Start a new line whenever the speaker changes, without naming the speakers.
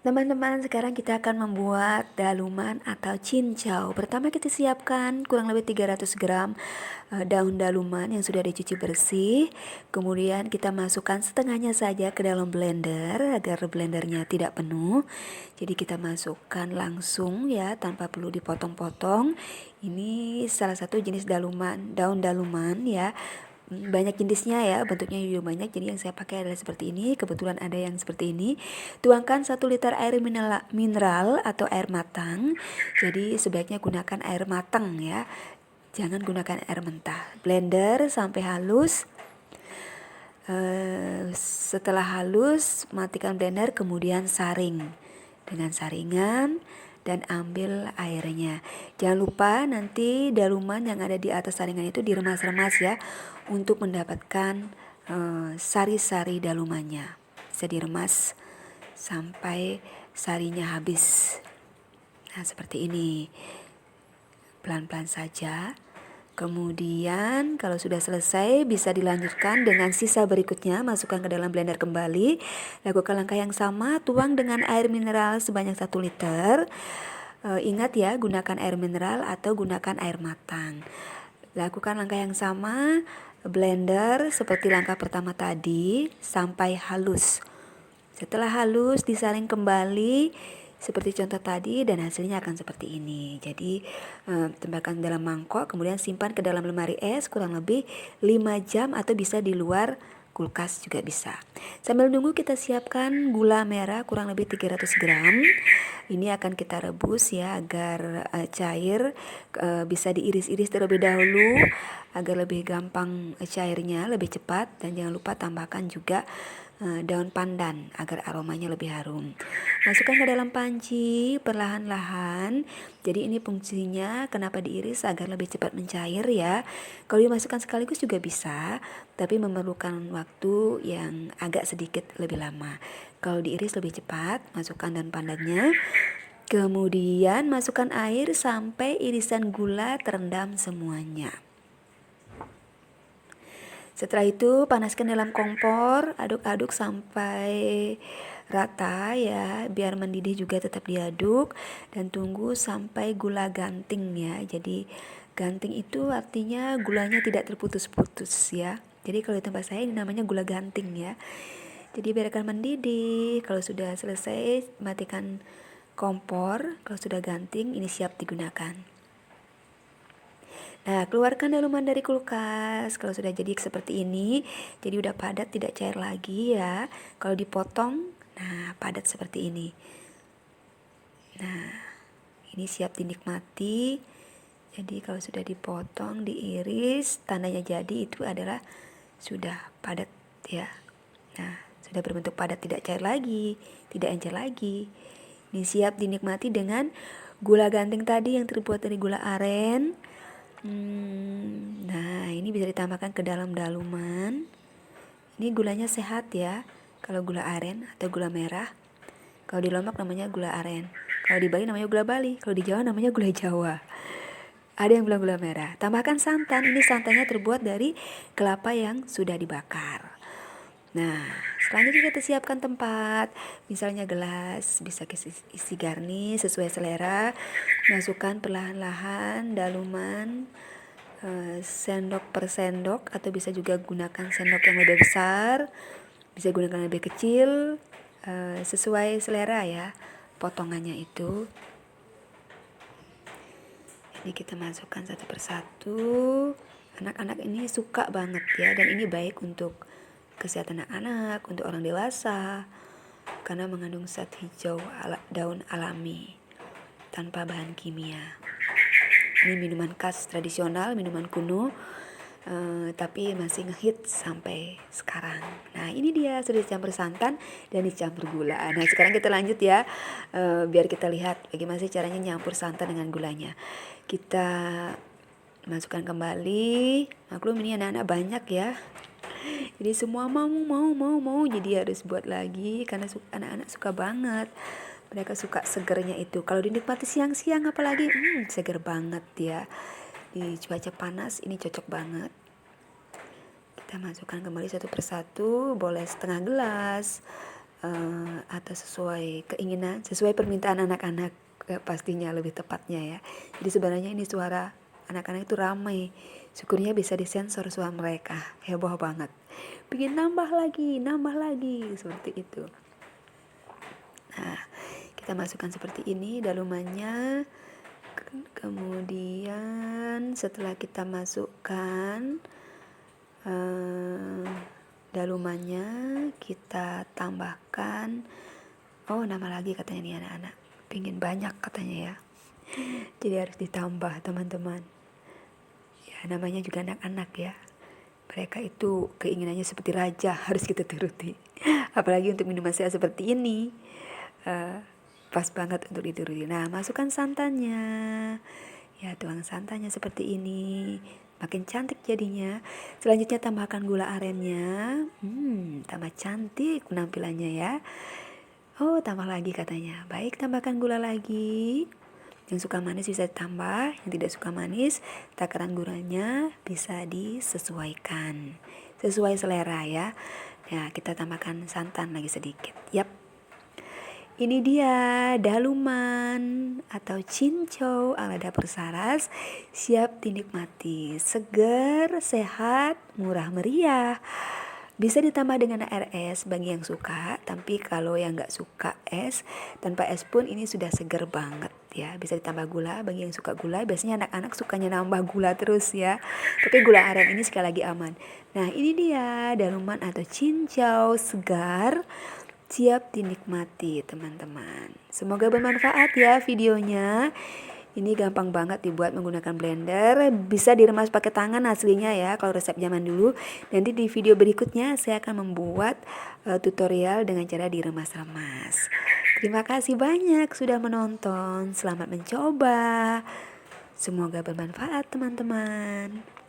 Teman-teman, sekarang kita akan membuat daluman atau cincau. Pertama kita siapkan kurang lebih 300 gram daun daluman yang sudah dicuci bersih. Kemudian kita masukkan setengahnya saja ke dalam blender agar blendernya tidak penuh. Jadi kita masukkan langsung ya, tanpa perlu dipotong-potong. Ini salah satu jenis daun daluman ya. Banyak jenisnya ya, bentuknya juga banyak. Jadi yang saya pakai adalah seperti ini. Kebetulan ada yang seperti ini. Tuangkan 1 liter air mineral atau air matang. Jadi sebaiknya gunakan air matang ya, jangan gunakan air mentah. Blender sampai halus. Setelah halus, matikan blender, kemudian saring dengan saringan dan ambil airnya. Jangan lupa nanti daluman yang ada di atas saringan itu diremas-remas ya, untuk mendapatkan sari-sari dalumannya. Bisa diremas sampai sarinya habis. Nah, seperti ini. Pelan-pelan saja. Kemudian kalau sudah selesai bisa dilanjutkan dengan sisa berikutnya. Masukkan ke dalam blender kembali. Lakukan langkah yang sama, tuang dengan air mineral sebanyak 1 liter. Ingat ya, gunakan air mineral atau gunakan air matang. Lakukan langkah yang sama, blender seperti langkah pertama tadi sampai halus. Setelah halus, disaring kembali seperti contoh tadi dan hasilnya akan seperti ini. Jadi tempatkan dalam mangkok, kemudian simpan ke dalam lemari es kurang lebih 5 jam atau bisa di luar kulkas juga bisa. Sambil nunggu kita siapkan gula merah kurang lebih 300 gram. Ini akan kita rebus ya agar cair. Bisa diiris-iris terlebih dahulu agar lebih gampang cairnya, lebih cepat. Dan jangan lupa tambahkan juga daun pandan agar aromanya lebih harum. Masukkan ke dalam panci perlahan-lahan. Jadi ini fungsinya kenapa diiris agar lebih cepat mencair ya. Kalau dimasukkan sekaligus juga bisa, tapi memerlukan waktu yang agak sedikit lebih lama. Kalau diiris lebih cepat, masukkan daun pandannya. Kemudian masukkan air sampai irisan gula terendam semuanya. Setelah itu panaskan dalam kompor, aduk-aduk sampai rata ya, biar mendidih juga tetap diaduk, dan tunggu sampai gula ganting ya. Jadi ganting itu artinya gulanya tidak terputus-putus ya. Jadi kalau di tempat saya ini namanya gula ganting ya. Jadi biarkan mendidih. Kalau sudah selesai, matikan kompor. Kalau sudah ganting, ini siap digunakan. Nah, keluarkan daluman dari kulkas. Kalau sudah jadi seperti ini, jadi udah padat, tidak cair lagi ya. Kalau dipotong, nah padat seperti ini. Nah, ini siap dinikmati. Jadi kalau sudah dipotong, diiris, tandanya jadi itu adalah sudah padat ya. Nah, sudah berbentuk padat, tidak cair lagi, tidak encer lagi. Ini siap dinikmati dengan gula ganting tadi yang terbuat dari gula aren. Nah, ini bisa ditambahkan ke dalam daluman. Ini gulanya sehat ya. Kalau gula aren atau gula merah. Kalau di Lombok namanya gula aren. Kalau di Bali namanya gula Bali. Kalau di Jawa namanya gula Jawa. Ada yang bilang gula merah. Tambahkan santan. Ini santannya terbuat dari kelapa yang sudah dibakar. Nah, selanjutnya kita siapkan tempat, misalnya gelas, bisa isi garnish sesuai selera. Masukkan perlahan-lahan daluman, sendok per sendok, atau bisa juga gunakan sendok yang lebih besar, bisa gunakan yang lebih kecil, sesuai selera ya, potongannya itu. Ini kita masukkan satu persatu. Anak-anak ini suka banget ya, dan ini baik untuk kesehatan anak-anak, untuk orang dewasa, karena mengandung zat hijau daun alami tanpa bahan kimia. Ini minuman khas tradisional, minuman kuno, tapi masih ngehit sampai sekarang. Nah, ini dia sudah dicampur santan dan dicampur gula. Nah, sekarang kita lanjut ya, biar kita lihat bagaimana sih caranya nyampur santan dengan gulanya. Kita masukkan kembali. Maklum ini anak-anak banyak ya. Jadi semua mau, jadi harus buat lagi karena anak-anak suka banget. Mereka suka segernya itu. Kalau dinikmati siang-siang apalagi seger banget ya. Di cuaca panas ini cocok banget. Kita masukkan kembali satu persatu, boleh setengah gelas atau sesuai keinginan, sesuai permintaan anak-anak, pastinya lebih tepatnya ya. Jadi sebenarnya ini suara anak-anak itu ramai. Syukurnya bisa disensor suara mereka, heboh banget. Pengen nambah lagi, seperti itu. Nah, kita masukkan seperti ini dalumannya. Kemudian setelah kita masukkan dalumannya, kita tambahkan, oh nama lagi katanya nih anak-anak, pengen banyak katanya ya, jadi harus ditambah teman-teman ya, namanya juga anak-anak ya, mereka itu keinginannya seperti raja, harus kita turuti. Apalagi untuk minuman sehat seperti ini, pas banget untuk dituruti. Nah, masukkan santannya ya, tuang santannya seperti ini, makin cantik jadinya. Selanjutnya tambahkan gula arennya, tambah cantik penampilannya ya. Oh, tambah lagi katanya. Baik, tambahkan gula lagi. Yang suka manis bisa ditambah, yang tidak suka manis, takaran gulanya bisa disesuaikan sesuai selera ya. Ya, kita tambahkan santan lagi sedikit. Yap. Ini dia daluman atau cincau ala dapur Saras, siap dinikmati. Segar, sehat, murah meriah. Bisa ditambah dengan air es bagi yang suka, tapi kalau yang nggak suka es, tanpa es pun ini sudah segar banget ya. Bisa ditambah gula bagi yang suka gula. Biasanya anak-anak sukanya nambah gula terus ya. Tapi gula aren ini sekali lagi aman. Nah, ini dia daluman atau cincau segar, siap dinikmati teman-teman. Semoga bermanfaat ya videonya. Ini gampang banget dibuat menggunakan blender. Bisa diremas pakai tangan aslinya ya kalau resep zaman dulu. Nanti di video berikutnya saya akan membuat tutorial dengan cara diremas-remas. Terima kasih banyak sudah menonton. Selamat mencoba. Semoga bermanfaat teman-teman.